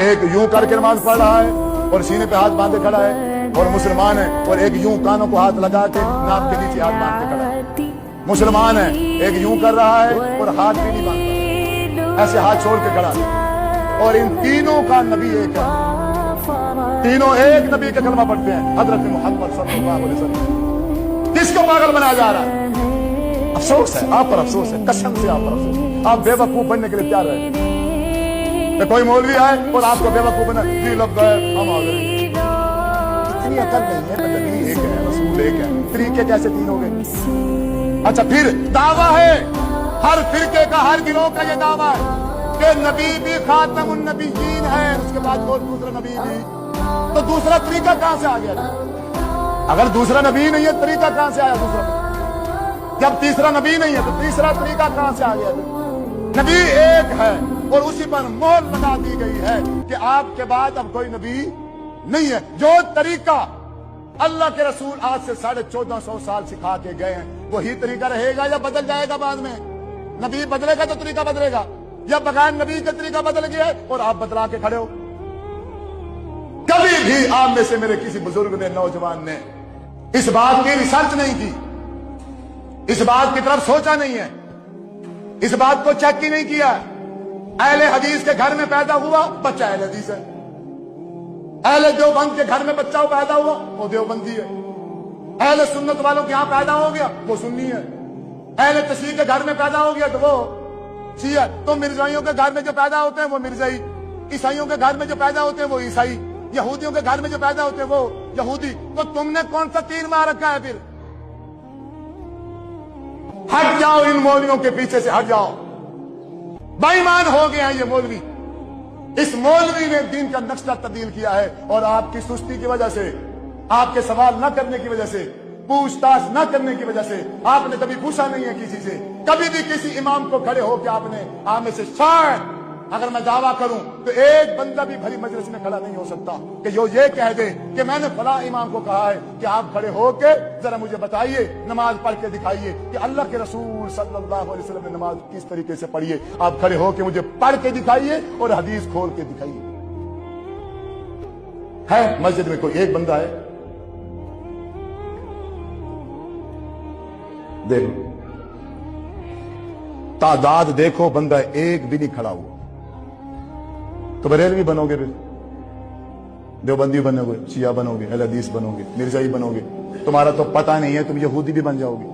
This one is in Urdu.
ایک یوں کر کے نماز پڑھ رہا ہے اور سینے پہ ہاتھ باندھے کھڑا ہے اور مسلمان ہے، اور ایک یوں کانوں کو ہاتھ لگا کے ناک کے نیچے ہاتھ باندھ کے کھڑا ہے۔ مسلمان ہے، ایک یوں کر رہا ہے اور ہاتھ بھی نہیں باندھتا، ایسے ہاتھ چھوڑ کے کھڑا ہے، اور ان تینوں کا نبی ایک ہے، تینوں ایک نبی کا کلمہ پڑھتے ہیں، حضرت محمد صلی اللہ علیہ وسلم۔ کس کو پاگل بنایا جا رہا ہے؟ افسوس ہے آپ پر، افسوس ہے، قسم سے آپ پر افسوس ہے۔ آپ بے وقوف بننے کے لیے تیار رہے کہ کوئی مولوی آئے اور آپ کو بے وقوف بنا، جی لب گئے ہم آ گئے۔ اتنی عقل نہیں ہے، نبی ایک ہے، رسول ایک ہے، طریقے کیسے تین ہو گئے؟ اچھا پھر دعویٰ ہے ہر فرقے کا، ہر گروہ کا یہ دعویٰ ہے کہ نبی بھی خاتم النبیین ہے، اس کے بعد کوئی دوسرا نبی بھی، تو دوسرا طریقہ کہاں سے آ گیا؟ اگر دوسرا نبی نہیں ہے طریقہ کہاں سے آیا دوسرا؟ جب تیسرا نبی نہیں ہے تو تیسرا طریقہ کہاں سے آ گیا؟ نبی ایک ہے اور اسی پر مہر لگا دی گئی ہے کہ آپ کے بعد اب کوئی نبی نہیں ہے۔ جو طریقہ اللہ کے رسول آج سے 1450 سال سکھا کے گئے ہیں وہی طریقہ رہے گا یا بدل جائے گا؟ بعد میں نبی بدلے گا تو طریقہ بدلے گا، یا بغیر نبی کا طریقہ بدل گیا ہے اور آپ بدلا کے کھڑے ہو؟ کبھی بھی آپ میں سے میرے کسی بزرگ نے، نوجوان نے اس بات کی ریسرچ نہیں کی، اس بات کی طرف سوچا نہیں ہے، اس بات کو چیک ہی نہیں کیا۔ اہل حدیث کے گھر میں پیدا ہوا بچہ اہل حدیث ہے، اہل دیوبند کے گھر میں بچہ پیدا ہوا وہ دیوبندی ہے، اہل سنت والوں کے یہاں پیدا ہو گیا وہ سنی ہے، اہل تشیع کے گھر میں پیدا ہو گیا تو وہ شیعہ۔ تو مرزائیوں کے گھر میں جو پیدا ہوتے ہیں وہ مرزائی، عیسائیوں کے گھر میں جو پیدا ہوتے ہیں وہ عیسائی، یہودیوں کے گھر میں جو پیدا ہوتے ہیں وہ یہودی۔ تو تم نے کون سا تیر مار رکھا ہے پھر؟ ہٹ جاؤ، ان مولویوں کے پیچھے سے ہٹ جاؤ، بے ایمان ہو گئے ہیں یہ مولوی۔ اس مولوی نے دین کا نقشہ تبدیل کیا ہے، اور آپ کی سستی کی وجہ سے، آپ کے سوال نہ کرنے کی وجہ سے، پوچھ تاچھ نہ کرنے کی وجہ سے، آپ نے کبھی پوچھا نہیں ہے کسی سے، کبھی بھی کسی امام کو کھڑے ہو کے آپ میں سے شاید اگر میں دعویٰ کروں تو ایک بندہ بھی بھری مجلس میں کھڑا نہیں ہو سکتا کہ جو یہ کہہ دے کہ میں نے فلاں امام کو کہا ہے کہ آپ کھڑے ہو کے ذرا مجھے بتائیے، نماز پڑھ کے دکھائیے کہ اللہ کے رسول صلی اللہ علیہ وسلم نے نماز کس طریقے سے پڑھی ہے، آپ کھڑے ہو کے مجھے پڑھ کے دکھائیے اور حدیث کھول کے دکھائیے۔ ہے مسجد میں کوئی ایک بندہ ہے؟ دیکھو تعداد، دیکھو بندہ ایک بھی نہیں کھڑا ہوا۔ تو بریلوی بنو گے، پھر دیوبندی بنو گے، شیعہ بنو گے، اہل حدیث بنو گے، مرزائی بنو گے، تمہارا تو پتہ نہیں ہے، تم یہودی بھی بن جاؤ گے۔